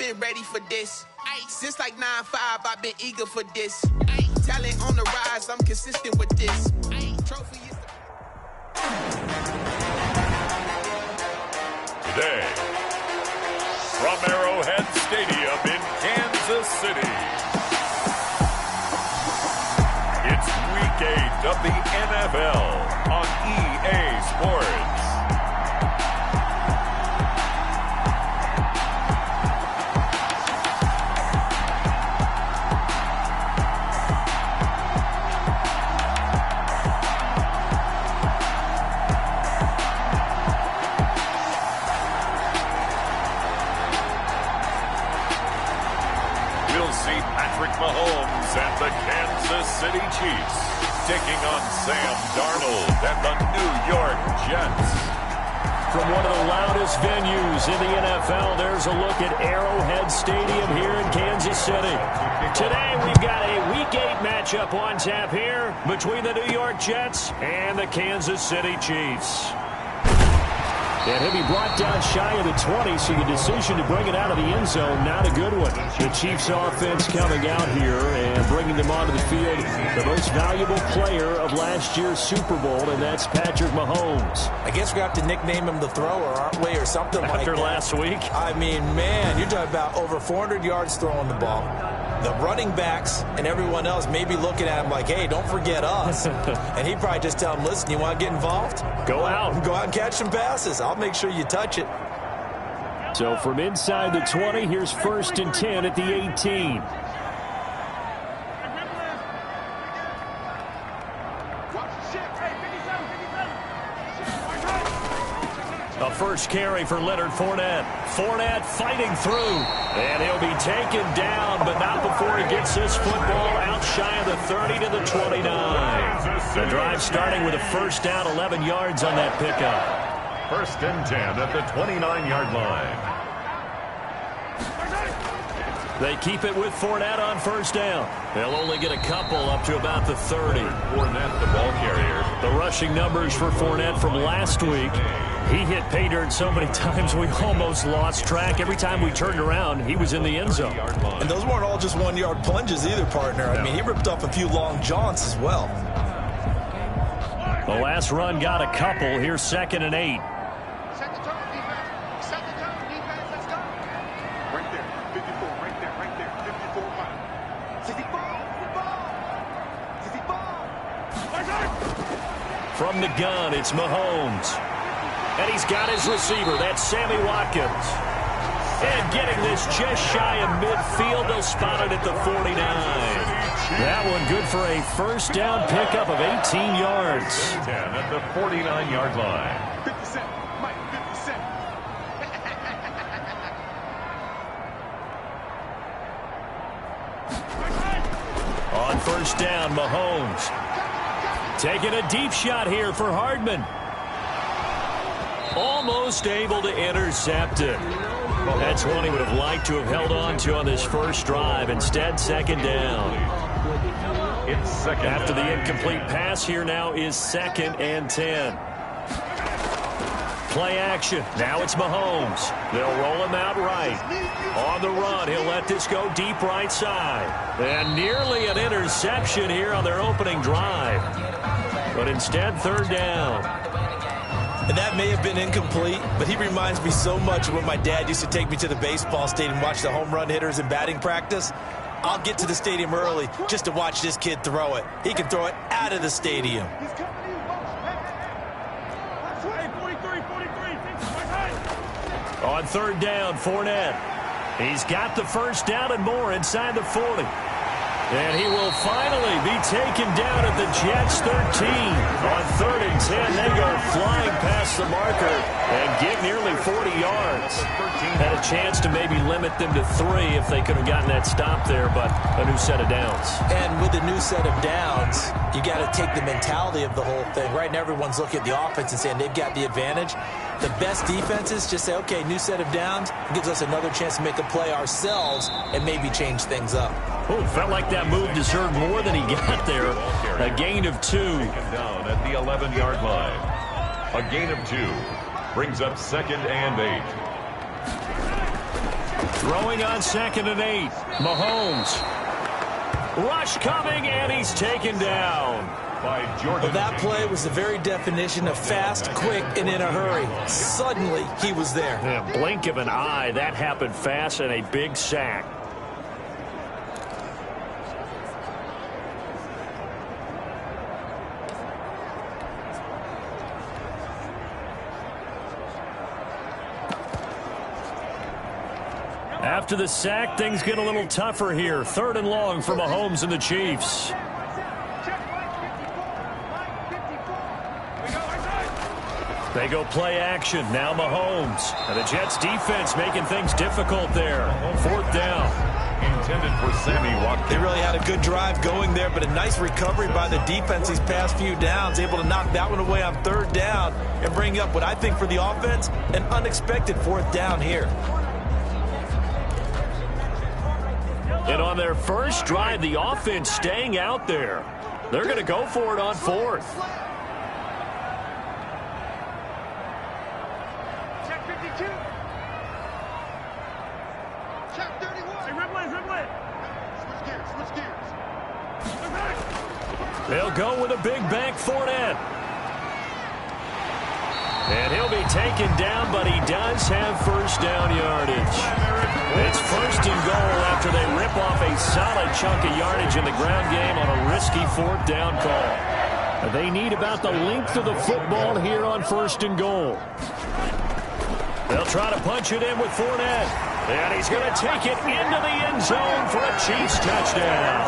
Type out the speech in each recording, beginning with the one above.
been ready for this. Since like 9-5, I've been eager for this. Talent on the rise, I'm consistent with this. Trophy is Today, from Arrowhead Stadium in Kansas City, it's Week 8 of the NFL on EA Sports. Mahomes and the Kansas City Chiefs taking on Sam Darnold and the New York Jets. From one of the loudest venues in the NFL, there's a look at Arrowhead Stadium here in Kansas City. Today we've got a Week 8 matchup on tap here between the New York Jets and the Kansas City Chiefs. And he'll be brought down shy of the 20, so the decision to bring it out of the end zone, not a good one. The Chiefs offense coming out here and bringing them onto the field, the most valuable player of last year's Super Bowl, and that's Patrick Mahomes. I guess we have to nickname him the thrower, aren't we, or something like that. After last week? I mean, man, you're talking about over 400 yards throwing the ball. The running backs and everyone else may be looking at him like, hey, don't forget us. And he'd probably just tell him, listen, you want to get involved? Go out. Go out and catch some passes. I'll make sure you touch it. So from inside the 20, here's 1st and 10 at the 18. A first carry for Leonard Fournette. Fournette fighting through. And he'll be taken down, but not before he gets this football out shy of the 30 to the 29. The drive starting with a first down, 11 yards on that pickup. 1st and 10 at the 29-yard line. They keep it with Fournette on first down. They'll only get a couple up to about the 30. Fournette, the ball carrier. The rushing numbers for Fournette from last week. He hit pay dirt so many times we almost lost track. Every time we turned around, he was in the end zone. And those weren't all just 1-yard plunges either, partner. I mean, he ripped off a few long jaunts as well. The last run got a couple. Here's 2nd and 8. Set the tone, defense. Set the tone, defense. Let's go. Right there. 54. Right there. Right there. 54. 54. From the gun, it's Mahomes. And he's got his receiver. That's Sammy Watkins. And getting this just shy of midfield. They'll spot it at the 49. That one good for a first down pickup of 18 yards. 10 at the 49-yard line. 50 Cent. Mike, 50 Cent. On first down, Mahomes. Taking a deep shot here for Hardman. Almost able to intercept it. That's one he would have liked to have held on to on this first drive. Instead, 2nd down. It's 2nd. After the incomplete pass, here now is 2nd and 10. Play action. Now it's Mahomes. They'll roll him out right. On the run, he'll let this go deep right side. And nearly an interception here on their opening drive. But instead, 3rd down. And that may have been incomplete, but he reminds me so much of when my dad used to take me to the baseball stadium and watch the home run hitters in batting practice. I'll get to the stadium early just to watch this kid throw it. He can throw it out of the stadium. On 3rd down, Fournette. He's got the first down and more inside the 40. And he will finally be taken down at the Jets' 13. On 3rd and 10, they go flying past the marker and get nearly 40 yards. Had a chance to maybe limit them to 3 if they could have gotten that stop there, but a new set of downs. And with the new set of downs, you got to take the mentality of the whole thing. Right now, everyone's looking at the offense and saying they've got the advantage. The best defenses just say, okay, new set of downs, gives us another chance to make a play ourselves and maybe change things up. Oh, felt like that move deserved more than he got there. A gain of 2. Down at the 11-yard line. A gain of 2 brings up 2nd and 8. Throwing on 2nd and 8. Mahomes. Rush coming, and he's taken down. Well, that play was the very definition of fast, quick, and in a hurry. Suddenly, he was there. Yeah, blink of an eye. That happened fast, and a big sack. After the sack, things get a little tougher here. 3rd and long for Mahomes and the Chiefs. They go play action. Now Mahomes. And the Jets defense making things difficult there. 4th down. Intended for Sammy Watkins. They really had a good drive going there, but a nice recovery by the defense these past few downs. Able to knock that one away on 3rd down and bring up what I think for the offense, an unexpected 4th down here. And on their first drive, the offense staying out there. They're going to go for it on 4th. Check 52. Check 31. Hey, Ridley. Switch gears. They'll go with a big bank Fournette. And he'll be taken down, but he does have 1st down yardage. It's 1st and goal after they rip off a solid chunk of yardage in the ground game on a risky 4th down call. They need about the length of the football here on 1st and goal. They'll try to punch it in with Fournette. And he's going to take it into the end zone for a Chiefs touchdown.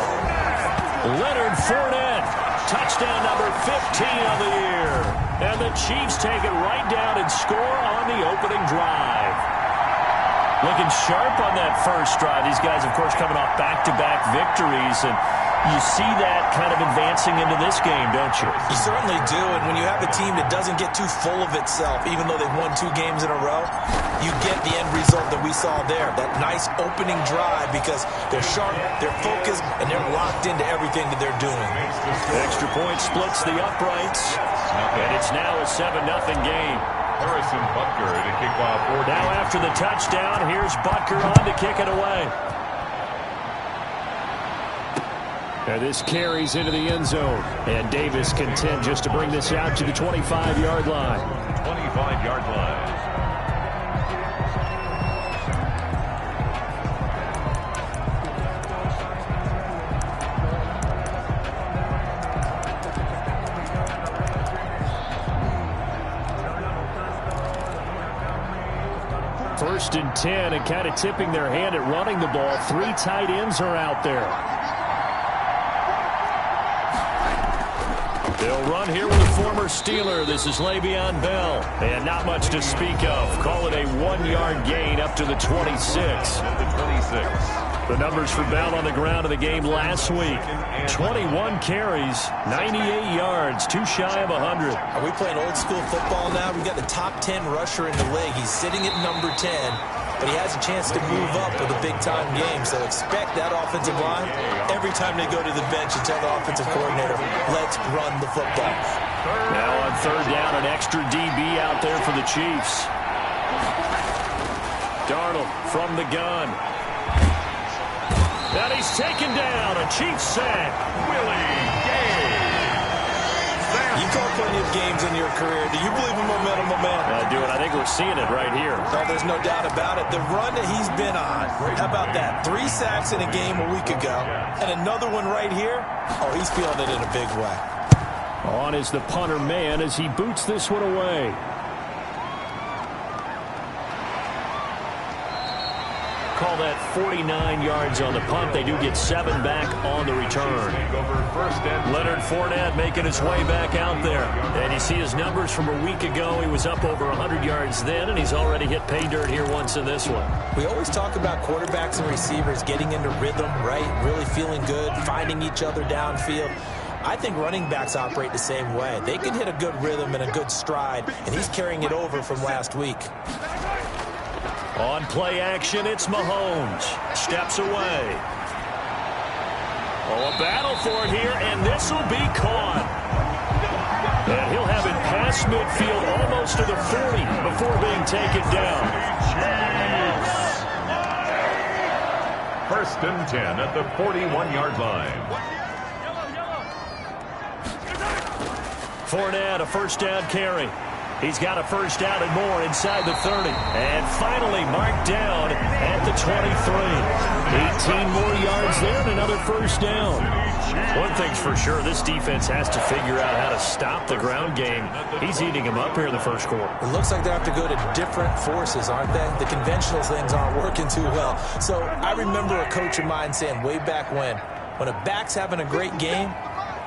Leonard Fournette, touchdown number 15 of the year. And the Chiefs take it right down and score on the opening drive. Looking sharp on that first drive. These guys, of course, coming off back-to-back victories, and you see that kind of advancing into this game, don't you? You certainly do, and when you have a team that doesn't get too full of itself, even though they've won 2 games in a row, you get the end result that we saw there, that nice opening drive, because they're sharp, they're focused, and they're locked into everything that they're doing. Extra point splits the uprights, and it's now a 7-0 game. Harrison Butker to kick off. Now after the touchdown, here's Butker on to kick it away. And this carries into the end zone. And Davis content just to bring this out to the 25-yard line. 25-yard line. First and 10, and kind of tipping their hand at running the ball. 3 tight ends are out there. They'll run here with a former Steeler. This is Le'Veon Bell. And not much to speak of. Call it a 1-yard gain up to the 26. The numbers for Bell on the ground in the game last week. 21 carries, 98 yards, too shy of 100. Are we playing old school football now? We've got the top 10 rusher in the league. He's sitting at number 10, but he has a chance to move up with a big-time game. So expect that offensive line every time they go to the bench and tell the offensive coordinator, let's run the football. Now on 3rd down, an extra DB out there for the Chiefs. Darnold from the gun. And he's taken down. A Chiefs sack. Willie Gay. You call plenty of games in your career. Do you believe in momentum, my man? I do, and I think we're seeing it right here. No, there's no doubt about it. The run that he's been on, how about that? 3 sacks in a game a week ago, and another one right here. Oh, he's feeling it in a big way. On is the punter man as he boots this one away. Call that 49 yards on the punt. They do get 7 back on the return. Leonard Fournette making his way back out there. And you see his numbers from a week ago. He was up over 100 yards then, and he's already hit pay dirt here once in this one. We always talk about quarterbacks and receivers getting into rhythm, right? Really feeling good, finding each other downfield. I think running backs operate the same way. They can hit a good rhythm and a good stride, and he's carrying it over from last week. On play action, it's Mahomes. Steps away. Oh, a battle for it here, and this will be caught. And he'll have it past midfield almost to the 40 before being taken down. First and 10 at the 41-yard line. Fournette, a first down carry. He's got a first down and more inside the 30. And finally marked down at the 23. 18 more yards there and another first down. One thing's for sure, this defense has to figure out how to stop the ground game. He's eating them up here in the first quarter. It looks like they have to go to different forces, aren't they? The conventional things aren't working too well. So I remember a coach of mine saying way back when a back's having a great game,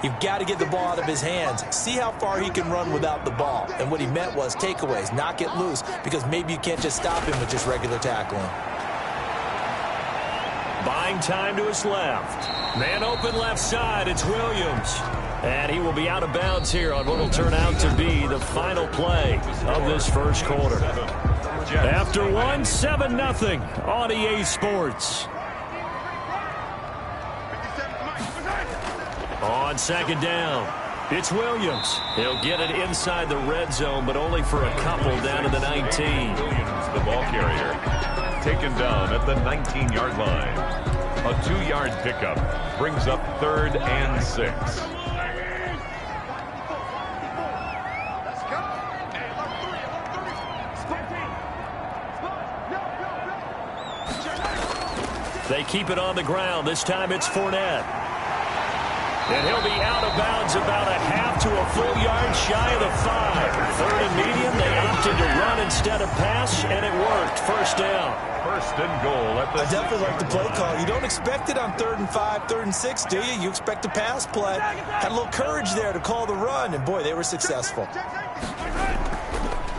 you've got to get the ball out of his hands. See how far he can run without the ball. And what he meant was takeaways, knock it loose, because maybe you can't just stop him with just regular tackling. Buying time to his left. Man open left side, it's Williams. And he will be out of bounds here on what will turn out to be the final play of this first quarter. After 7-0 on EA Sports. On second down, it's Williams. He'll get it inside the red zone, but only for a couple down to the 19. Williams, the ball carrier, taken down at the 19-yard line. A 2-yard pickup brings up 3rd and 6. They keep it on the ground. This time it's Fournette. And he'll be out of bounds about a half to a full yard shy of the 5. 3rd and medium. They opted to run instead of pass, and it worked. First down. First and goal at the... I definitely like the play call. You don't expect it on 3rd and 5, 3rd and 6, do you? You expect a pass play. Had a little courage there to call the run, and boy, they were successful.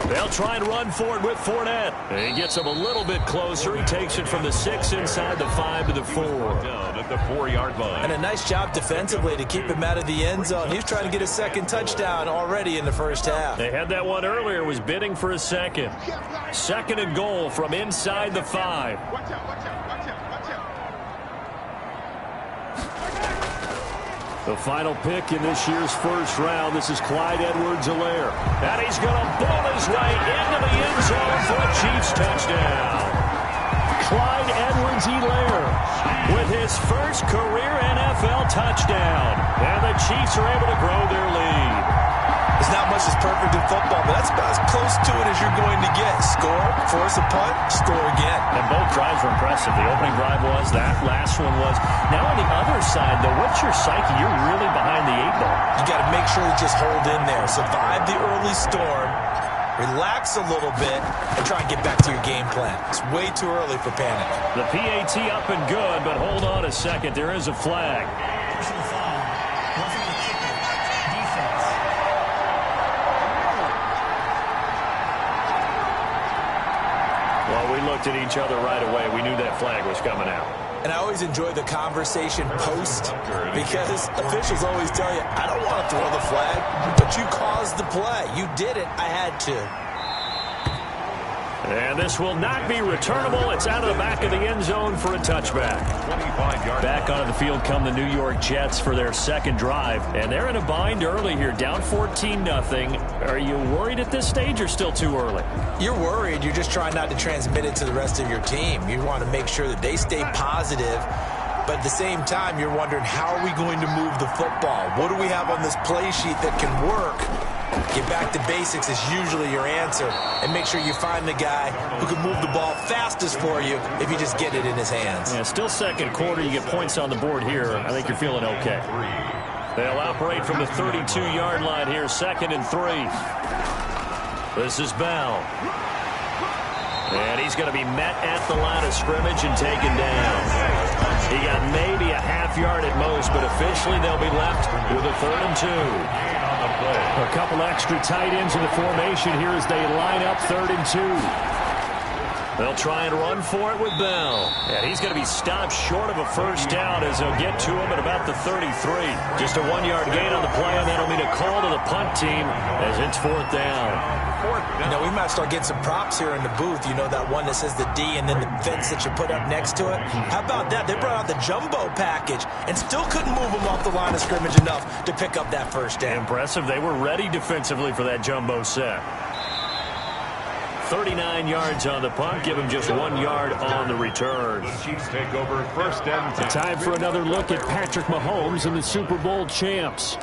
They'll try and run for it with Fournette. And he gets him a little bit closer. He takes it from the 6 inside the 5 to the 4. Down at the 4-yard line. And a nice job defensively to keep him out of the end zone. He's trying to get a second touchdown already in the first half. They had that one earlier, was bidding for a second. Second and goal from inside the 5. Watch out, watch out, watch out, watch out. The final pick in this year's first round. This is Clyde Edwards-Helaire. And he's going to ball his way into the end zone for a Chiefs touchdown. Clyde Edwards-Helaire with his first career NFL touchdown. And the Chiefs are able to grow their lead. There's not much that's perfect in football, but that's about as close to it as you're going to get. Score, force a punt, score again. And both drives were impressive. The opening drive was, that last one was. Now on the other side, though, what's your psyche? You're really behind the 8 ball. You got to make sure you just hold in there. Survive the early storm, relax a little bit, and try and get back to your game plan. It's way too early for panic. The PAT up and good, but hold on a second. There is a flag. Personal foul. Roughing the kicker. Defense. Well, we looked at each other right away. We knew that flag was coming out. And I always enjoy the conversation post because officials always tell you, I don't want to throw the flag, but you caused the play. You did it. I had to. And this will not be returnable. It's out of the back of the end zone for a touchback. 25-yard. Back onto the field come the New York Jets for their second drive. And they're in a bind early here, down 14-0. Are you worried at this stage or still too early? You're worried. You're just trying not to transmit it to the rest of your team. You want to make sure that they stay positive. But at the same time, you're wondering, how are we going to move the football? What do we have on this play sheet that can work? Get back to basics is usually your answer. And make sure you find the guy who can move the ball fastest for you if you just get it in his hands. Yeah, still second quarter. You get points on the board here. I think you're feeling okay. They'll operate from the 32-yard line here, 2nd and 3. This is Bell. And he's going to be met at the line of scrimmage and taken down. He got maybe a half yard at most, but officially they'll be left with a 3rd and 2. A couple extra tight ends in the formation here as they line up 3rd and 2. They'll try and run for it with Bell. And he's going to be stopped short of a first down as they'll get to him at about the 33. Just a 1-yard gain on the play, and that'll mean a call to the punt team as it's 4th down. You know, we might start getting some props here in the booth. You know, that one that says the D and then the fence that you put up next to it. How about that? They brought out the jumbo package and still couldn't move them off the line of scrimmage enough to pick up that first down. Impressive. They were ready defensively for that jumbo set. 39 yards on the punt, give him just 1 yard on the return. The Chiefs take over first and 10. Time for another look at Patrick Mahomes and the Super Bowl champs.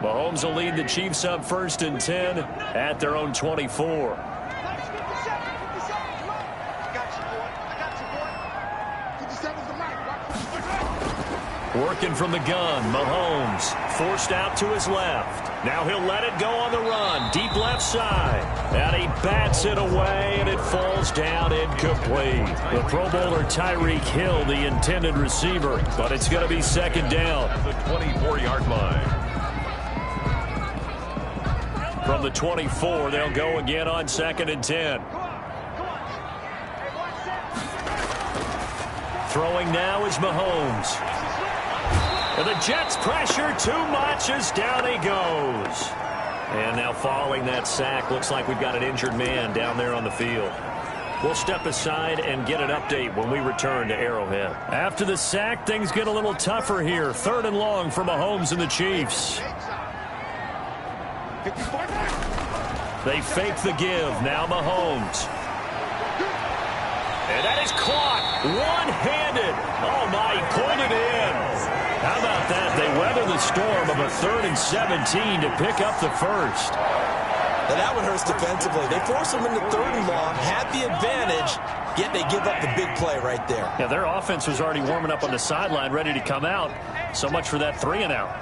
Mahomes will lead the Chiefs up first and 10 at their own 24. Working from the gun, Mahomes forced out to his left. Now he'll let it go on the run, deep left side. And he bats it away, and it falls down incomplete. The Pro Bowler Tyreek Hill, the intended receiver, but it's going to be second down. At the 24-yard line. From the 24, they'll go again on second and 10. Throwing now is Mahomes. And the Jets pressure too much as down he goes. And now following that sack, looks like we've got an injured man down there on the field. We'll step aside and get an update when we return to Arrowhead. After the sack, things get a little tougher here. Third and long for Mahomes and the Chiefs. They fake the give. Now Mahomes. And that is caught. One-handed. Oh, my, he pulled it in. How about that? They weather the storm of a 3rd and 17 to pick up the first. Now that one hurts defensively. They force them into 3rd and long, had the advantage, yet they give up the big play right there. Yeah, their offense was already warming up on the sideline, ready to come out. So much for that 3-and-out.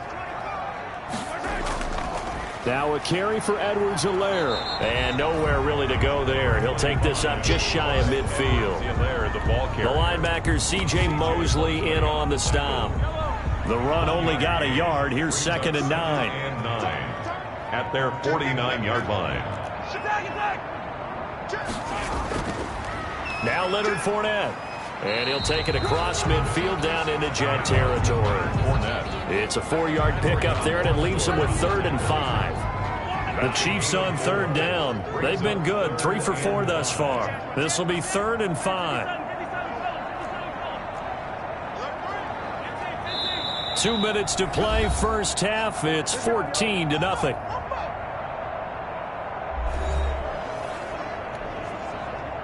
Now a carry for Edwards-Helaire. And nowhere really to go there. He'll take this up just shy of midfield. The linebacker C.J. Mosley in on the stop. The run only got a yard. Here's second and 9. At their 49-yard line. Now Leonard Fournette. And he'll take it across midfield down into Jet territory. It's a 4-yard pickup there, and it leaves him with 3rd and 5. The Chiefs on 3rd down. They've been good, 3 for 4 thus far. This will be 3rd and 5. 2 minutes to play first half. It's 14-0.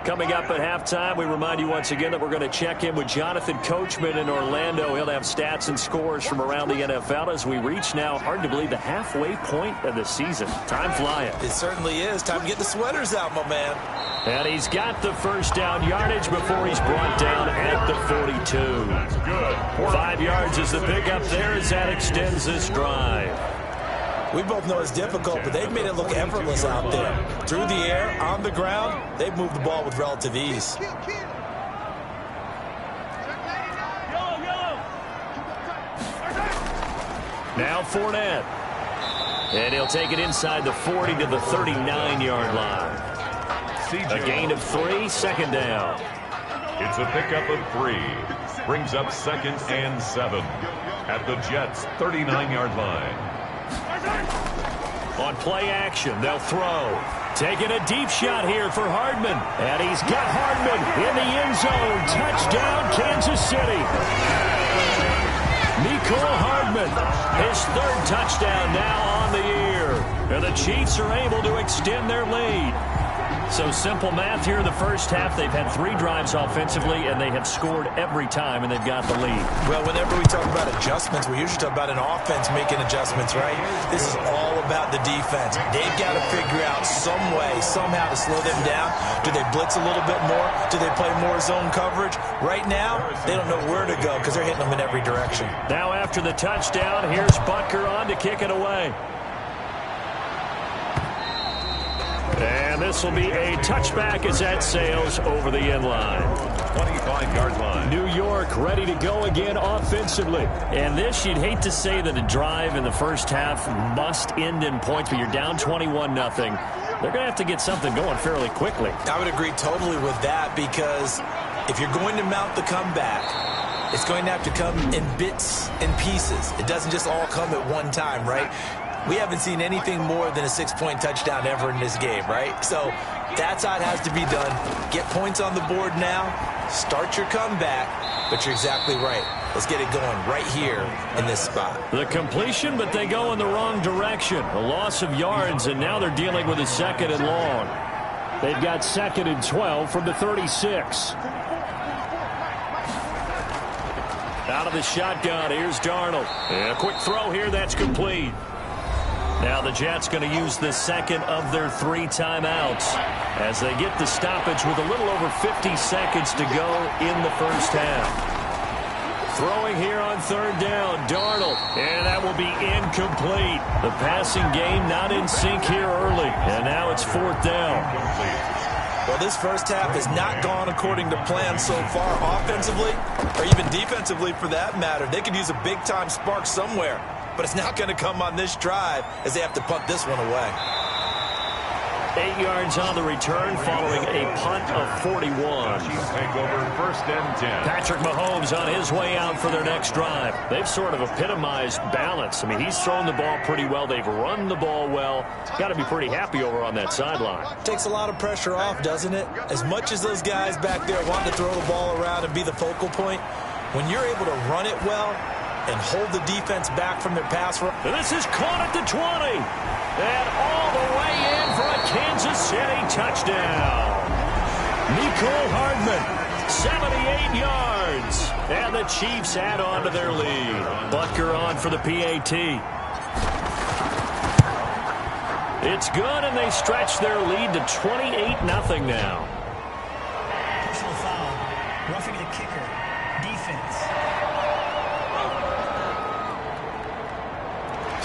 Coming up at halftime, we remind you once again that we're going to check in with Jonathan Coachman in Orlando. He'll have stats and scores from around the NFL as we reach now, hard to believe, the halfway point of the season. Time flying. It certainly is. Time to get the sweaters out, my man. And he's got the first down yardage before he's brought down at the 42. That's good. 5 yards is the pickup there as that extends this drive. We both know it's difficult, but they've made it look effortless out there. Through the air, on the ground, they've moved the ball with relative ease. Now Fournette. And he'll take it inside the 40 to the 39-yard line. A gain of 3, second down. It's a pickup of 3. Brings up second and 7 at the Jets' 39-yard line. On play action, they'll throw. Taking a deep shot here for Hardman. And he's got Hardman in the end zone. Touchdown, Kansas City. Mecole Hardman, his 3rd touchdown now on the year. And the Chiefs are able to extend their lead. So simple math here in the first half. They've had 3 drives offensively, and they have scored every time, and they've got the lead. Well, whenever we talk about adjustments, we usually talk about an offense making adjustments, right? This is all about the defense. They've got to figure out some way, somehow to slow them down. Do they blitz a little bit more? Do they play more zone coverage? Right now, they don't know where to go because they're hitting them in every direction. Now after the touchdown, here's Butker on to kick it away. And this will be a touchback as that sails over the end line. 25-yard line. New York ready to go again offensively. And this, you'd hate to say that a drive in the first half must end in points, but you're down 21-0. They're going to have to get something going fairly quickly. I would agree totally with that because if you're going to mount the comeback, it's going to have to come in bits and pieces. It doesn't just all come at one time, right? We haven't seen anything more than a 6-point touchdown ever in this game, right? So That's how it has to be done. Get points on the board now. Start your comeback. But you're exactly right. Let's get it going right here in this spot. The completion, but they go in the wrong direction. A loss of yards, and now they're dealing with a 2nd and long. They've got 2nd and 12 from the 36. Out of the shotgun, here's Darnold. And a quick throw here, that's complete. Now the Jets going to use the 2nd of their 3 timeouts as they get the stoppage with a little over 50 seconds to go in the first half. Throwing here on 3rd down, Darnold, and that will be incomplete. The passing game not in sync here early, and now it's 4th down. Well, this first half has not gone according to plan so far offensively, or even defensively for that matter. They could use a big-time spark somewhere, but it's not going to come on this drive as they have to punt this one away. 8 yards on the return following a punt of 41. Take over 1st and 10. Patrick Mahomes on his way out for their next drive. They've sort of epitomized balance. I mean, he's thrown the ball pretty well. They've run the ball well. Got to be pretty happy over on that sideline. Takes a lot of pressure off, doesn't it? As much as those guys back there want to throw the ball around and be the focal point, when you're able to run it well and hold the defense back from their pass rush. This is caught at the 20. And all the way in for a Kansas City touchdown. Mecole Hardman, 78 yards. And the Chiefs add on to their lead. Butker on for the PAT. It's good, and they stretch their lead to 28-0 now. Personal foul. Roughing the kicker. Defense.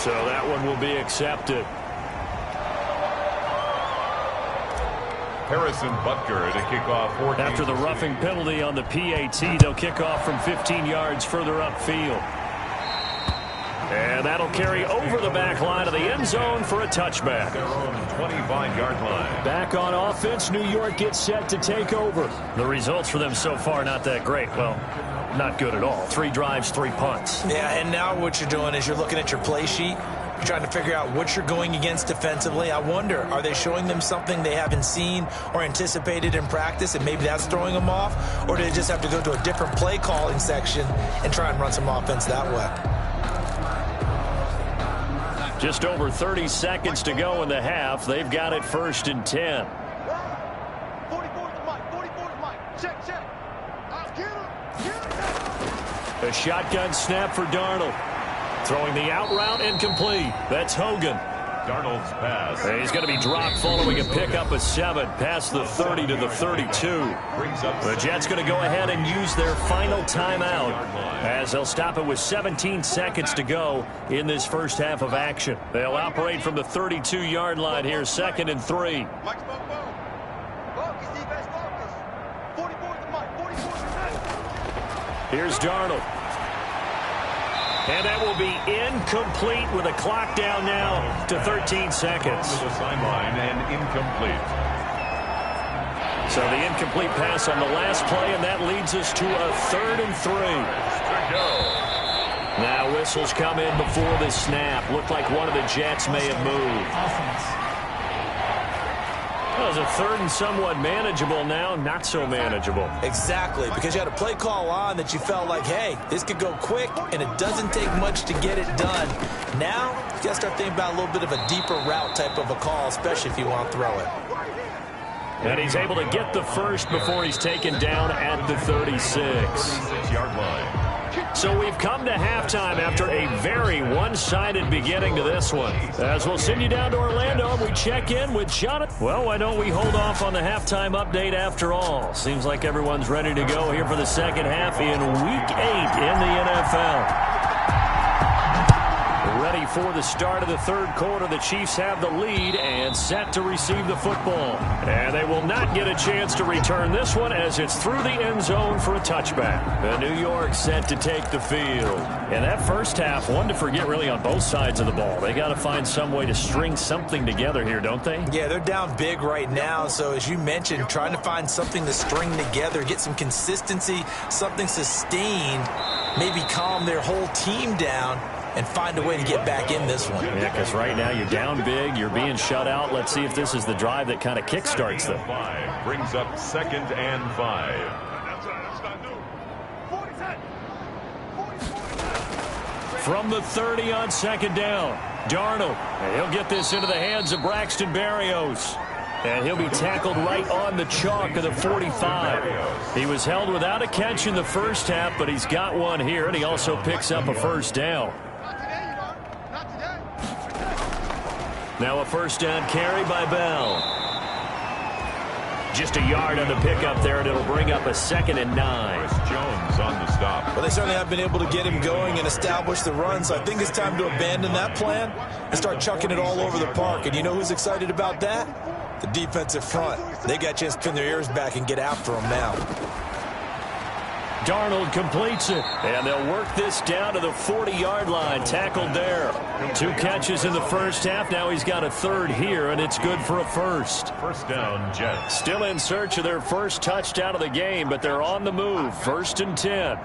So that one will be accepted. Harrison Butker to kick off 14. After the roughing penalty on the PAT, they'll kick off from 15 yards further upfield. And that'll carry over the back line of the end zone for a touchback. Their own 25-yard line. Back on offense, New York gets set to take over. The results for them so far not that great. Well, not good at all. 3 drives, 3 punts. Yeah, and now what you're doing is you're looking at your play sheet. You're trying to figure out what you're going against defensively. I wonder, are they showing them something they haven't seen or anticipated in practice, and maybe that's throwing them off? Or do they just have to go to a different play calling section and try and run some offense that way? Just over 30 seconds to go in the half. They've got it 1st and 10. 44 to Mike. 44 to Mike. Check, check. I'll get him. A shotgun snap for Darnold. Throwing the out route incomplete. That's Hogan. Darnold's pass. And he's going to be dropped following a pickup of 7 past the 30 to the 32. The Jets going to go ahead and use their final timeout as they'll stop it with 17 seconds to go in this first half of action. They'll operate from the 32-yard line here, 2nd and 3. Mike, focus, defense, focus. 44 to Mike. 44 to Mike. Here's Darnold. And that will be incomplete with a clock down now to 13 seconds. To the sideline and incomplete. So the incomplete pass on the last play, and that leads us to a 3rd and 3. Now whistles come in before the snap. Looked like one of the Jets may have moved. Offense. Well, it's a 3rd and somewhat manageable now, not so manageable. Exactly, because you had a play call on that you felt like, hey, this could go quick, and it doesn't take much to get it done. Now, you got to start thinking about a little bit of a deeper route type of a call, especially if you want to throw it. And he's able to get the first before he's taken down at the 36-yard line. So we've come to halftime after a very one-sided beginning to this one. As we'll send you down to Orlando, we check in with Jonathan. Well, why don't we hold off on the halftime update after all? Seems like everyone's ready to go here for the second half in Week 8 in the NFL. Ready for the start of the 3rd quarter. The Chiefs have the lead and set to receive the football. And they will not get a chance to return this one as it's through the end zone for a touchback. The New York set to take the field. And that first half, one to forget really on both sides of the ball. They got to find some way to string something together here, don't they? Yeah, they're down big right now. So as you mentioned, trying to find something to string together, get some consistency, something sustained, maybe calm their whole team down. and find a way to get back in this one. Yeah, because right now you're down big, you're being shut out. Let's see if this is the drive that kind of kickstarts them. 5 brings up 2nd and 5. From the 30 on 2nd down, Darnold. He'll get this into the hands of Braxton Berrios. And he'll be tackled right on the chalk of the 45. He was held without a catch in the first half, but he's got one here, and he also picks up a first down. Now a first down carry by Bell. Just a yard on the pickup there, and it'll bring up a 2nd and 9. Chris Jones on the stop. Well, they certainly have been able to get him going and establish the run, so I think it's time to abandon that plan and start chucking it all over the park. And you know who's excited about that? The defensive front. They got a chance to pin their ears back and get after him now. Darnold completes it, and they'll work this down to the 40-yard line, tackled there. 2 catches in the first half. Now he's got a 3rd here, and it's good for a first. First down, Jets. Still in search of their first touchdown of the game, but they're on the move. 1st and 10.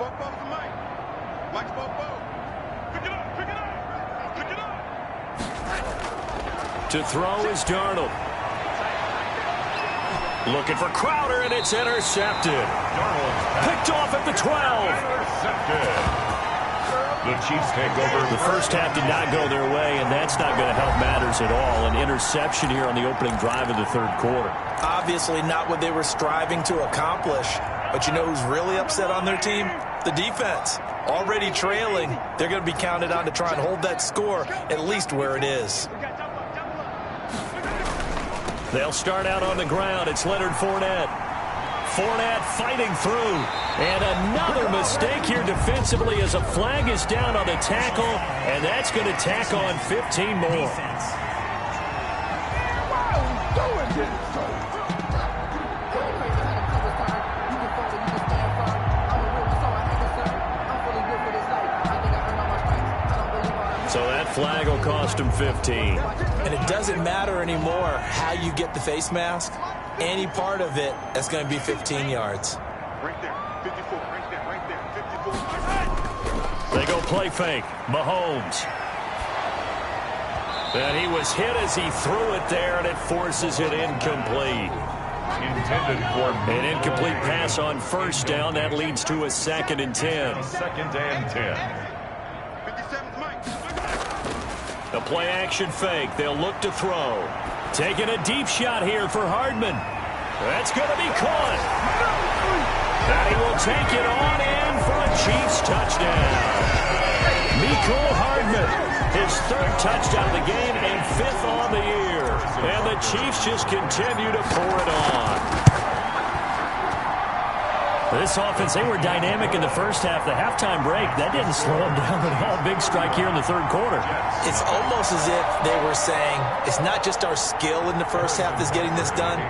To throw is Darnold. Looking for Crowder, and it's intercepted. Picked off at the 12. Intercepted. The Chiefs take over. The first half did not go their way, and that's not going to help matters at all. An interception here on the opening drive of the 3rd quarter. Obviously not what they were striving to accomplish. But you know who's really upset on their team? The defense. Already trailing. They're going to be counted on to try and hold that score at least where it is. They'll start out on the ground. It's Leonard Fournette. Fournette fighting through. And another mistake here defensively as a flag is down on the tackle. And that's going to tack on 15 more. So that flag will cost him 15. And it doesn't matter anymore how you get the face mask. Any part of it, that's going to be 15 yards. Right there, 54, right there, right there, 54. They go play fake. Mahomes. And he was hit as he threw it there, and it forces it incomplete. Intended for An incomplete pass on first down. That leads to a 2nd and 10. 2nd and 10. 57's Mike. A play-action fake. They'll look to throw. Taking a deep shot here for Hardman. That's going to be caught. And he will take it on in for a Chiefs touchdown. Mecole Hardman, his 3rd touchdown of the game and 5th on the year. And the Chiefs just continue to pour it on. This offense, they were dynamic in the first half. The halftime break, that didn't slow them down at all. Big strike here in the 3rd quarter. It's almost as if they were saying, it's not just our skill in the first half that's getting this done,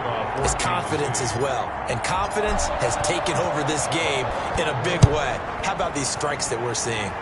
it's confidence as well. And confidence has taken over this game in a big way. How about these strikes that we're seeing?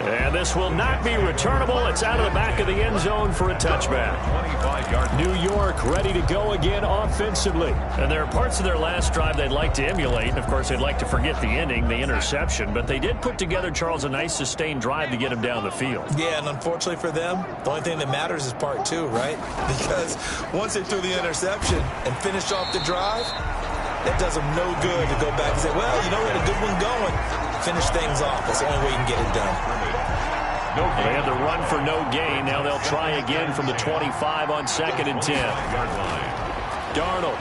And this will not be returnable. It's out of the back of the end zone for a touchback. 25-yard. New York ready to go again offensively. And there are parts of their last drive they'd like to emulate. And, of course, they'd like to forget the ending, the interception. But they did put together, Charles, a nice sustained drive to get him down the field. Yeah, and unfortunately for them, the only thing that matters is part 2, right? Because once they threw the interception and finished off the drive, that does them no good to go back and say, well, you know, we had a good one going. Finish things off. That's the only way you can get it done. They had to run for no gain. Now they'll try again from the 25 on 2nd and 10. Darnold.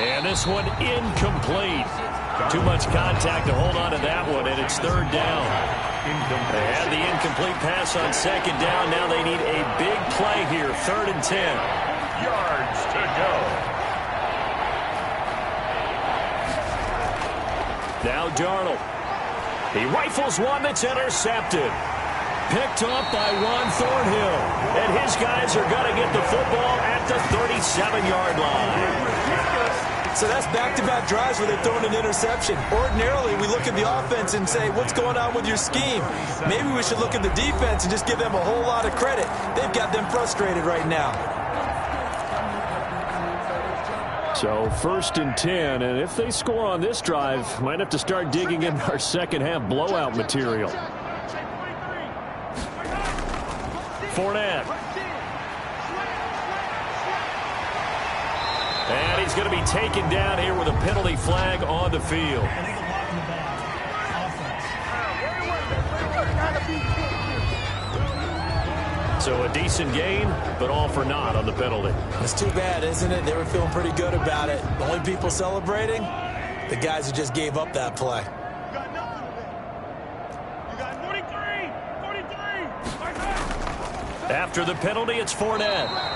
And this one incomplete. Too much contact to hold on to that one, and it's 3rd down. They had the incomplete pass on 2nd down. Now they need a big play here, 3rd and 10. Yards to go. Now Darnold. He rifles one that's intercepted. Picked off by Juan Thornhill. And his guys are going to get the football at the 37-yard line. So that's back-to-back drives where they're throwing an interception. Ordinarily, we look at the offense and say, what's going on with your scheme? Maybe we should look at the defense and just give them a whole lot of credit. They've got them frustrated right now. So 1st and 10, and if they score on this drive, might have to start digging in our second half blowout material. Fournette. And he's going to be taken down here with a penalty flag on the field. Illegal block in the back. Offense. So a decent gain, but all for naught on the penalty. It's too bad, isn't it? They were feeling pretty good about it. The only people celebrating, the guys who just gave up that play. You got nothing today. You got 43. After the penalty, it's Fournette.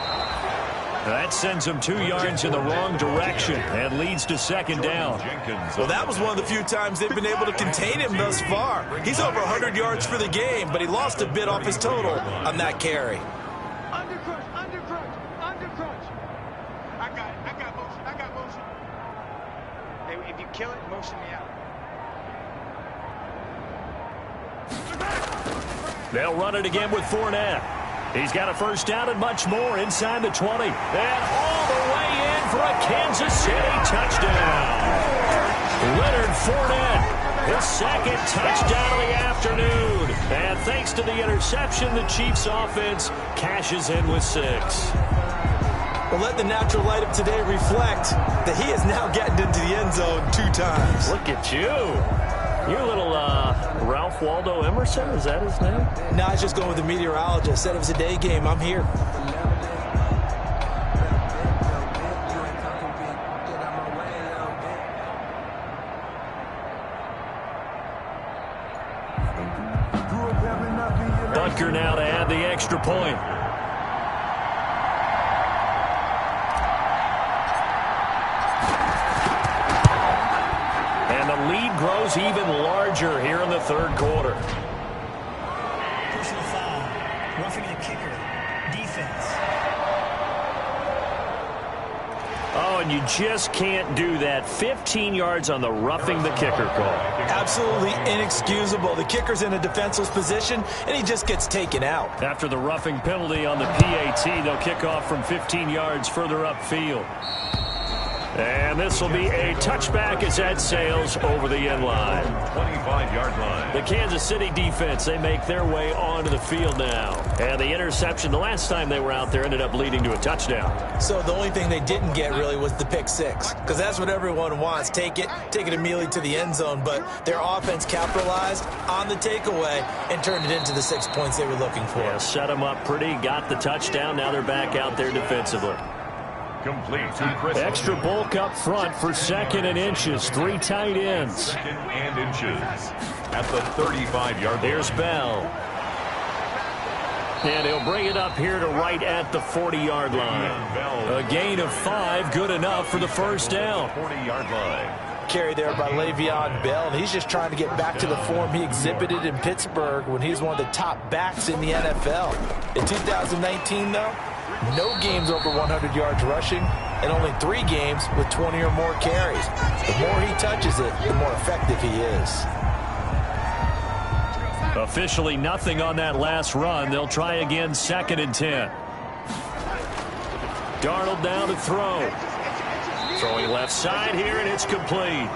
That sends him 2 yards in the wrong direction and leads to second down. Well, that was one of the few times they've been able to contain him thus far. He's over 100 yards for the game, but he lost a bit off his total on that carry. Under crunch. I got motion. Hey, if you kill it, motion me out. They'll run it again with Fournette. He's got a first down and much more inside the 20. And all the way in for a Kansas City touchdown. Leonard Fournette, his second touchdown of the afternoon. And thanks to the interception, the Chiefs offense cashes in with 6. Well, let the natural light of today reflect that he is now getting into the end zone 2 times. Look at you. You're a little Ralph Waldo Emerson, is that his name? No, I was just going with the meteorologist. Said it was a day game. I'm here. Butker now to add the extra point. And the lead grows even larger here in the 3rd quarter. Personal foul. Roughing the kicker. Defense. Oh, and you just can't do that. 15 yards on the roughing the kicker call. Absolutely inexcusable. The kicker's in a defenseless position, and he just gets taken out. After the roughing penalty on the PAT, they'll kick off from 15 yards further upfield. And this will be a touchback as that sails over the end line. 25-yard line. The Kansas City defense, they make their way onto the field now. And the interception the last time they were out there ended up leading to a touchdown. So the only thing they didn't get really was the pick 6, because that's what everyone wants. Take it immediately to the end zone. But their offense capitalized on the takeaway and turned it into the 6 points they were looking for. Yeah, set them up pretty, got the touchdown. Now they're back out there defensively. Complete to Chris. Extra bulk up front for 2nd and inches. 3 tight ends. 2nd and inches at the 35-yard line. There's Bell. And he'll bring it up here to right at the 40-yard line. A gain of 5, good enough for the first down. 40-yard line. Carry there by Le'Veon Bell, and he's just trying to get back to the form he exhibited in Pittsburgh when he was one of the top backs in the NFL. In 2019, though, no games over 100 yards rushing, and only 3 games with 20 or more carries. The more he touches it, the more effective he is. Officially nothing on that last run. They'll try again 2nd and 10. Darnold down to throw. Throwing left side here, and it's complete.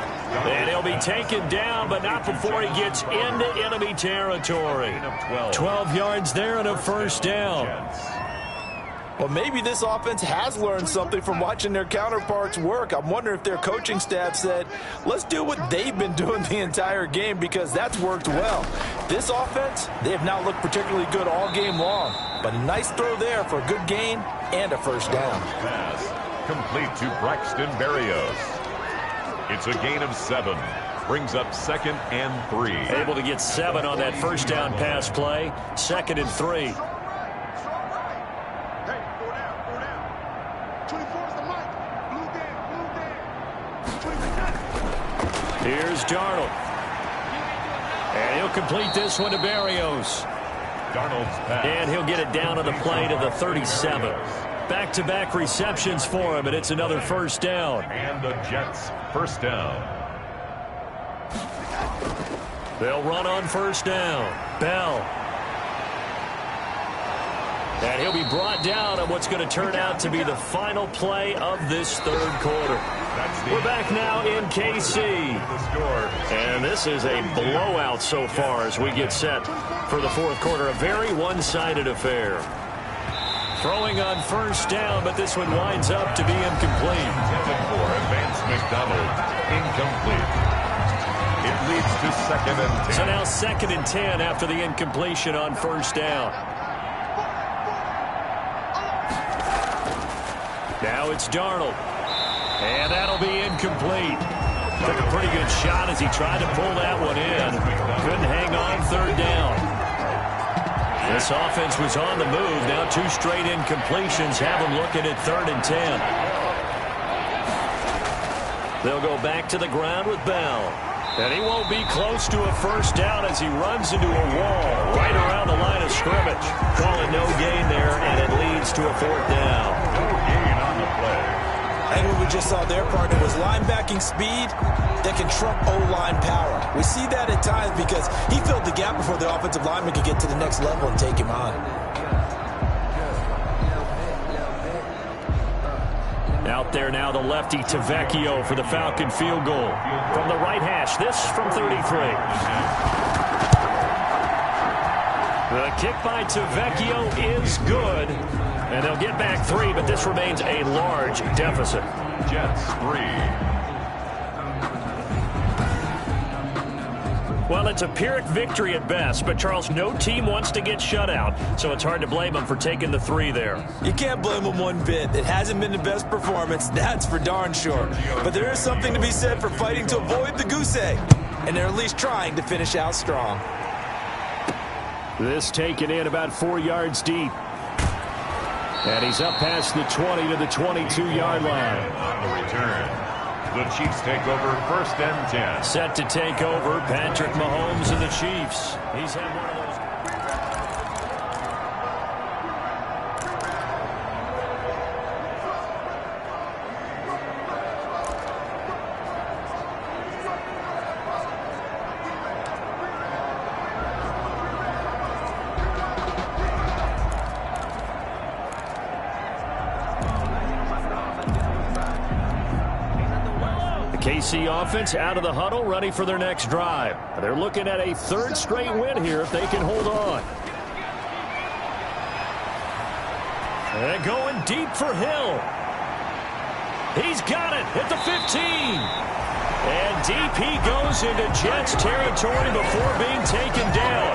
And he'll be taken down, but not before he gets into enemy territory. 12 yards there and a first down. Well, maybe this offense has learned something from watching their counterparts work. I'm wondering if their coaching staff said, let's do what they've been doing the entire game, because that's worked well. This offense, they have not looked particularly good all game long, but a nice throw there for a good gain and a first down. Pass complete to Braxton Berrios. It's a gain of 7. Brings up 2nd and 3. Able to get 7 on that first down pass play. 2nd and 3. Here's Darnold. And he'll complete this one to Berrios. Darnold's pass. And he'll get it down to the play to the 37. Back-to-back receptions for him, and it's another first down. And the Jets first down. They'll run on first down. Bell. And he'll be brought down on what's going to turn out to be the final play of this third quarter. We're back now in KC. And this is a blowout so far as we get set for the fourth quarter. A very one-sided affair. Throwing on first down, but this one winds up to be incomplete. Vance McDonald, incomplete. It leads to 2nd and 10. So now 2nd and 10 after the incompletion on first down. Now it's Darnold. And that'll be incomplete. Took a pretty good shot as he tried to pull that one in. Couldn't hang on third down. This offense was on the move. Now 2 straight incompletions have them looking at 3rd and 10. They'll go back to the ground with Bell. And he won't be close to a first down as he runs into a wall right around the line of scrimmage. Calling no gain there, and it leads to a 4th down. No gain on the play. I think what we just saw there, partner, was linebacking speed that can trump O-line power. We see that at times because he filled the gap before the offensive lineman could get to the next level and take him on. Out there now, the lefty Tavecchio for the Falcon field goal. From the right hash, this from 33. The kick by Tavecchio is good. And they'll get back 3, but this remains a large deficit. Jets 3. Well, it's a Pyrrhic victory at best, but Charles, no team wants to get shut out, so it's hard to blame them for taking the 3 there. You can't blame them one bit. It hasn't been the best performance, that's for darn sure. But there is something to be said for fighting to avoid the goose egg, and they're at least trying to finish out strong. This taken in about 4 yards deep. And he's up past the 20 to the 22-yard line. On the return, the Chiefs take over 1st and 10. Set to take over, Patrick Mahomes and the Chiefs. He's had one of those. KC offense out of the huddle, ready for their next drive. They're looking at a 3rd straight win here if they can hold on. And going deep for Hill. He's got it at the 15. And deep he goes into Jets territory before being taken down.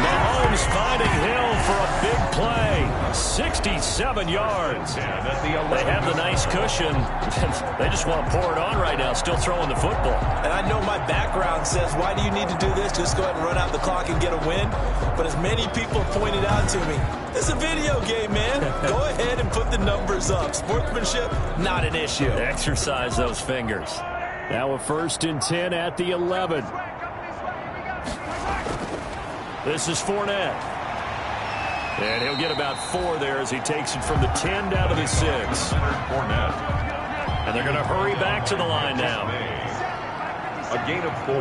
Mahomes finding Hill for a big play. 67 yards. They have the nice cushion. They just want to pour it on right now, still throwing the football. And I know my background says, why do you need to do this? Just go ahead and run out the clock and get a win. But as many people pointed out to me, it's a video game, man. Go ahead and put the numbers up. Sportsmanship, not an issue. Exercise those fingers. Now a 1st and 10 at the 11. This is Fournette. And he'll get about 4 there as he takes it from the 10 down to the 6. Fournette. And they're going to hurry back to the line now. A gain of 4.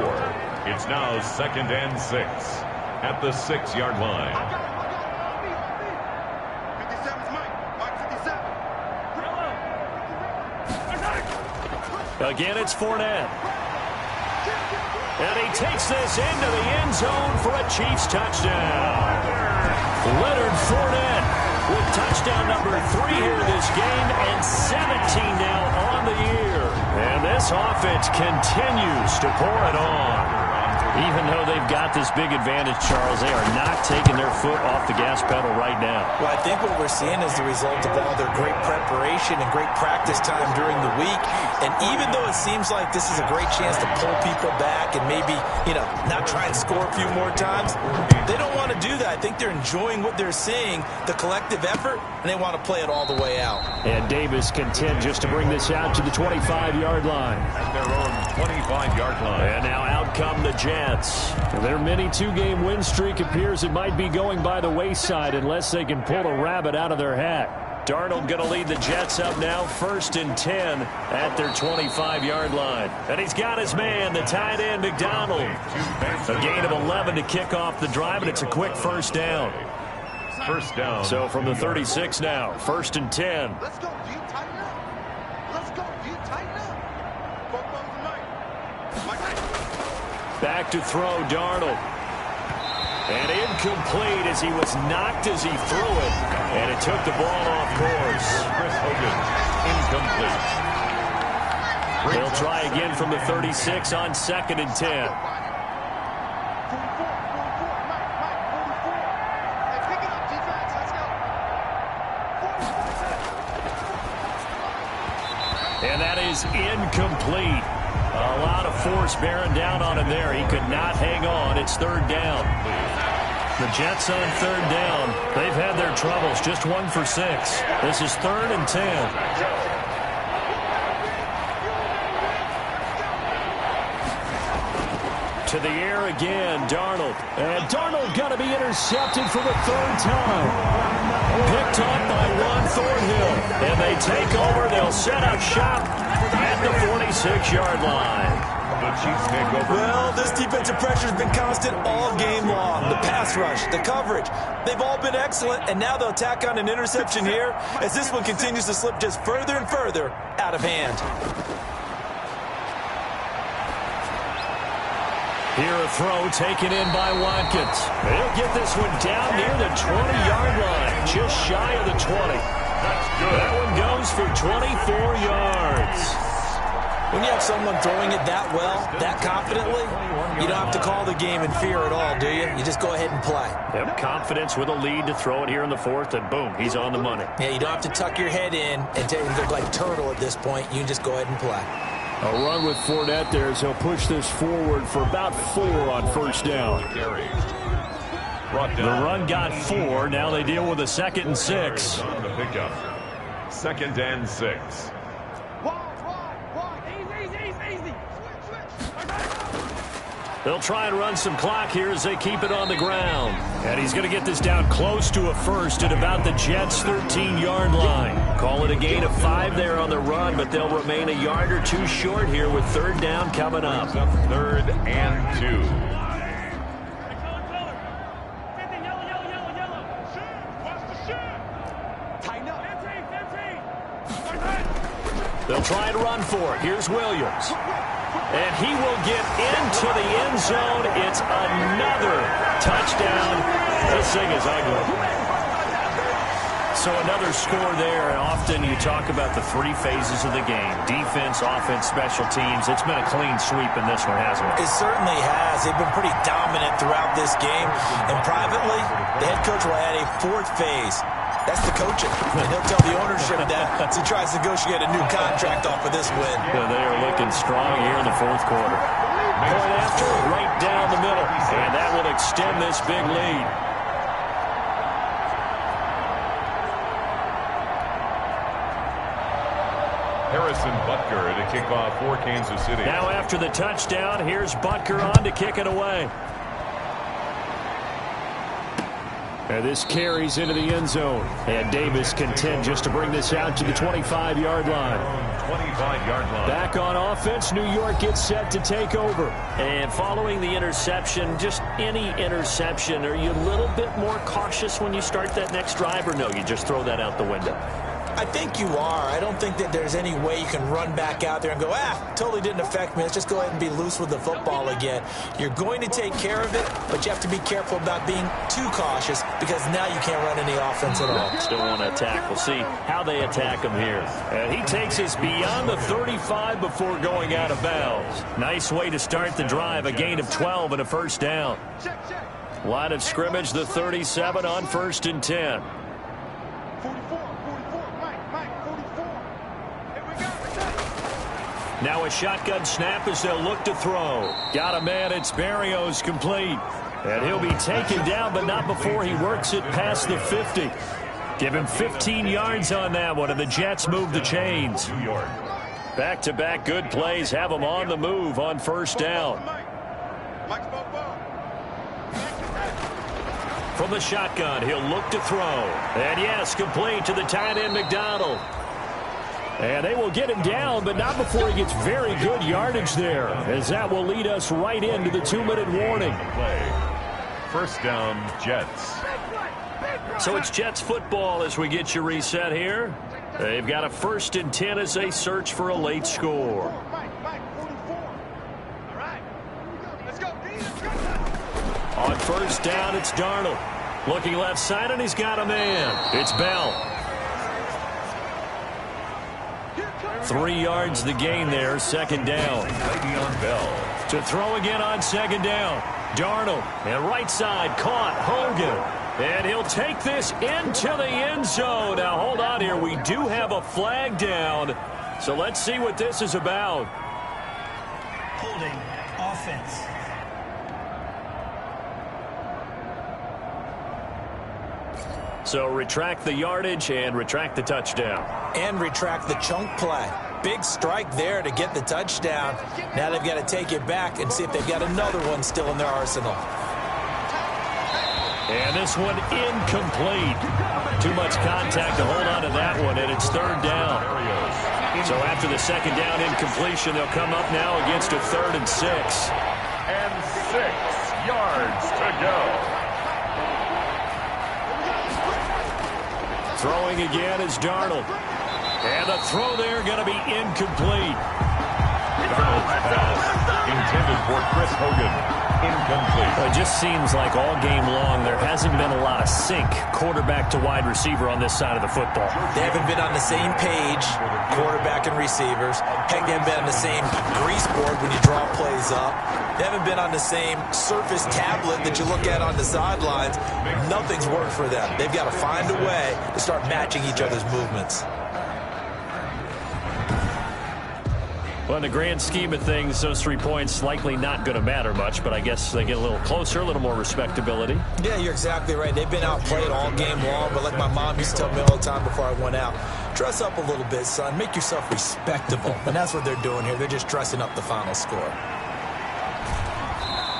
It's now 2nd and 6 at the 6-yard line. 57's Mike. Mike 57. Again, it's Fournette. And he takes this into the end zone for a Chiefs touchdown. Leonard Fournette with touchdown number 3 here this game and 17 now on the year. And this offense continues to pour it on. Even though they've got this big advantage, Charles, they are not taking their foot off the gas pedal right now. Well, I think what we're seeing is the result of all their great preparation and great practice time during the week. And even though it seems like this is a great chance to pull people back and maybe, not try and score a few more times, they don't want to do that. I think they're enjoying what they're seeing, the collective effort, and they want to play it all the way out. And Davis content just to bring this out to the 25-yard line. At their own 25-yard line. And now out come the Jets. Their mini 2-game win streak appears it might be going by the wayside unless they can pull a rabbit out of their hat. Darnold going to lead the Jets up now, 1st and 10 at their 25-yard line. And he's got his man, the tight end, McDonald. A gain of 11 to kick off the drive, and it's a quick first down. First down. So from the 36 now, 1st and 10. Let's go. Do you tighten up? Let's go. Do you tighten up? Football tonight. Back to throw, Darnold. And incomplete as he was knocked as he threw it. And it took the ball off course. Chris Hogan, incomplete. They'll try again from the 36 on 2nd and 10. And that is incomplete. A lot of force bearing down on him there. He could not hang on. It's 3rd down. The Jets on 3rd down. They've had their troubles. Just 1 for 6. This is 3rd and 10. To the air again, Darnold. And Darnold got to be intercepted for the 3rd time. Picked up by Ron Thornhill. And they take over. They'll set up shop at the 46-yard line. The Chiefs take over. Well, this defensive pressure has been constant all game long. The pass rush, the coverage, they've all been excellent, and now they'll tack on an interception here as this one continues to slip just further and further out of hand. Here a throw taken in by Watkins. He'll get this one down near the 20-yard line, just shy of the 20. That's good. That one goes for 24 yards. When you have someone throwing it that well, that confidently, you don't have to call the game in fear at all, do you? You just go ahead and play. Yep, confidence with a lead to throw it here in the 4th, and boom, he's on the money. Yeah, you don't have to tuck your head in and look like turtle at this point. You can just go ahead and play. A run with Fournette there as he'll push this forward for about 4 on 1st down. The run got 4. Now they deal with a 2nd and 6. On the pickup. 2nd and 6. They'll try and run some clock here as they keep it on the ground. And he's going to get this down close to a 1st at about the Jets' 13-yard line. Call it a gain of 5 there on the run, but they'll remain a yard or 2 short here with 3rd down coming up. 3rd and 2. They'll try and run for it. Here's Williams. And he will get into the end zone. It's another touchdown. This thing is ugly. So another score there. And often you talk about the 3 phases of the game. Defense, offense, special teams. It's been a clean sweep in this one, hasn't it? It certainly has. They've been pretty dominant throughout this game. And privately, the head coach will add a 4th phase. That's the coaching. And he'll tell the ownership that as he tries to negotiate a new contract off of this win. Yeah, they are looking strong here in the 4th quarter. Point after, right down the middle. And that will extend this big lead. Harrison Butker to kick off for Kansas City. Now after the touchdown, here's Butker on to kick it away. And this carries into the end zone. And Davis content just to bring this out to the 25-yard line. 25-yard line. Back on offense, New York gets set to take over. And following the interception, just any interception, are you a little bit more cautious when you start that next drive, or no, you just throw that out the window? I think you are. I don't think that there's any way you can run back out there and go, totally didn't affect me. Let's just go ahead and be loose with the football again. You're going to take care of it, but you have to be careful about being too cautious because now you can't run any offense at all. Still want to attack. We'll see how they attack him here. And he takes us beyond the 35 before going out of bounds. Nice way to start the drive. A gain of 12 and a 1st down. Line of scrimmage, the 37 on 1st and 10. Now a shotgun snap as they'll look to throw. Got a man, it's Berrios, complete. And he'll be taken down, but not before he works it past the 50. Give him 15 yards on that one, and the Jets move the chains. New York. Back-to-back good plays have them on the move on 1st down. From the shotgun, he'll look to throw. And yes, complete to the tight end, McDonald. And they will get him down, but not before he gets very good yardage there, as that will lead us right into the 2-minute warning. Play. 1st down, Jets. So it's Jets football as we get you reset here. They've got a 1st and 10 as they search for a late score. On 1st down, it's Darnold. Looking left side, and he's got a man. It's Bell. 3 yards the gain there, 2nd down. Le'Veon Bell. To throw again on 2nd down. Darnold, and right side, caught Hogan. And he'll take this into the end zone. Now, hold on here. We do have a flag down. So let's see what this is about. Holding offense. So retract the yardage and retract the touchdown. And retract the chunk play. Big strike there to get the touchdown. Now they've got to take it back and see if they've got another one still in their arsenal. And this one incomplete. Too much contact to hold on to that one, and it's 3rd down. So after the 2nd down incompletion, they'll come up now against a 3rd and 6. And 6 yards to go. Throwing again is Darnold. And the throw there going to be incomplete. Darnold's pass intended for Chris Hogan. Incomplete. Well, it just seems like all game long there hasn't been a lot of sync quarterback to wide receiver on this side of the football. They haven't been on the same page, quarterback and receivers. Heck, they haven't been on the same grease board when you draw plays up. They haven't been on the same surface tablet that you look at on the sidelines. Nothing's worked for them. They've got to find a way to start matching each other's movements. Well, in the grand scheme of things, those 3 points likely not going to matter much, but I guess they get a little closer, a little more respectability. Yeah, you're exactly right. They've been outplayed all game long, but like my mom used to tell me all the time before I went out, dress up a little bit, son. Make yourself respectable. And that's what they're doing here. They're just dressing up the final score.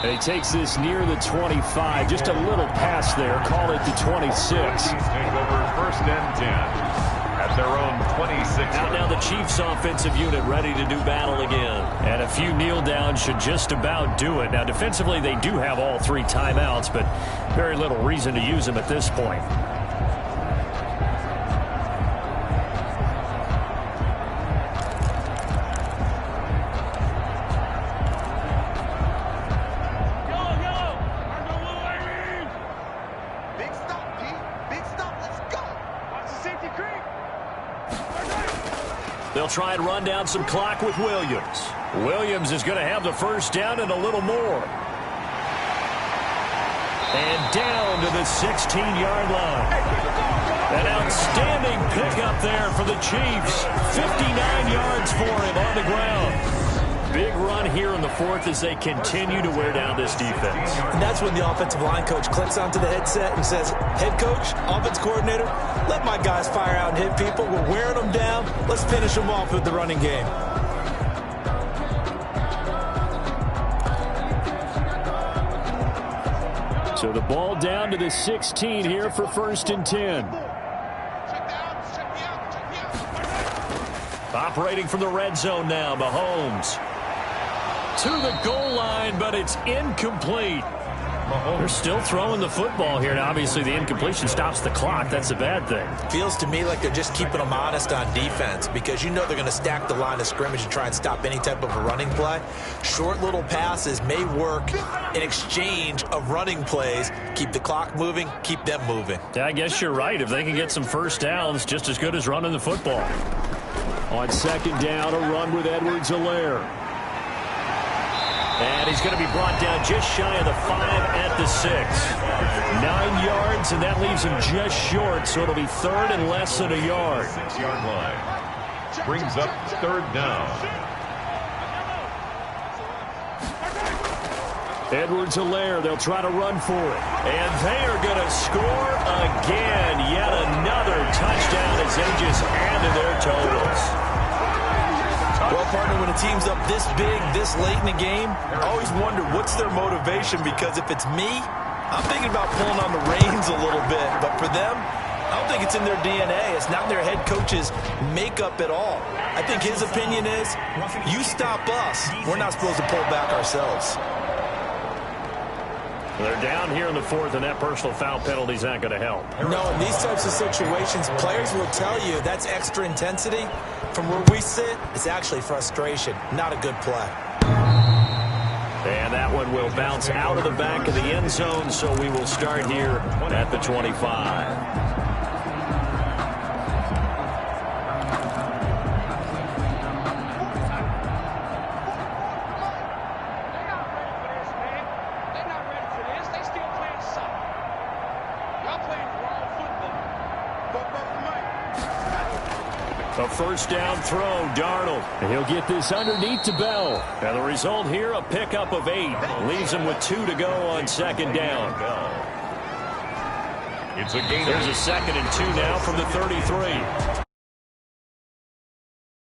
And he takes this near the 25. Just a little pass there. Call it the 26. Take over 1st and 10. At their own 26. Out now the Chiefs offensive unit ready to do battle again. And a few kneel downs should just about do it. Now defensively they do have all 3 timeouts, but very little reason to use them at this point. Big stop, Pete. Big stop. Let's go. Watch the safety creep. They'll try and run down some clock with Williams. Williams is going to have the 1st down and a little more. And down to the 16-yard line. An outstanding pickup there for the Chiefs. 59 yards for him on the ground. Big run here in the 4th as they continue to wear down this defense. And that's when the offensive line coach clicks onto the headset and says, head coach, offense coordinator, let my guys fire out and hit people. We're wearing them down. Let's finish them off with the running game. So the ball down to the 16 here for 1st and 10. Operating from the red zone now, Mahomes. To the goal line, but it's incomplete. They're still throwing the football here. Now, obviously, the incompletion stops the clock. That's a bad thing. Feels to me like they're just keeping them honest on defense because you know they're going to stack the line of scrimmage and try and stop any type of a running play. Short little passes may work in exchange of running plays. Keep the clock moving, keep them moving. Yeah, I guess you're right. If they can get some 1st downs, just as good as running the football. On 2nd down, a run with Edwards-Helaire. And he's going to be brought down just shy of the 5 at the 6. 9 yards, and that leaves him just short, so it'll be 3rd and less than a yard. 6-yard line. Brings up 3rd down. Edwards-Helaire, they'll try to run for it. And they are going to score again. Yet another touchdown as they just add to their totals. Well, partner, when a team's up this big, this late in the game, I always wonder what's their motivation, because if it's me, I'm thinking about pulling on the reins a little bit. But for them, I don't think it's in their DNA. It's not their head coach's makeup at all. I think his opinion is, you stop us, we're not supposed to pull back ourselves. They're down here in the fourth, and that personal foul penalty is not going to help. No, in these types of situations, players will tell you that's extra intensity. From where we sit, it's actually frustration, not a good play. And that one will bounce out of the back of the end zone, so we will start here at the 25. A first down throw, Darnold. And he'll get this underneath to Bell. And the result here, a pickup of 8. Leaves him with 2 to go on second down. It's a gain. There's a 2nd and 2 now from the 33.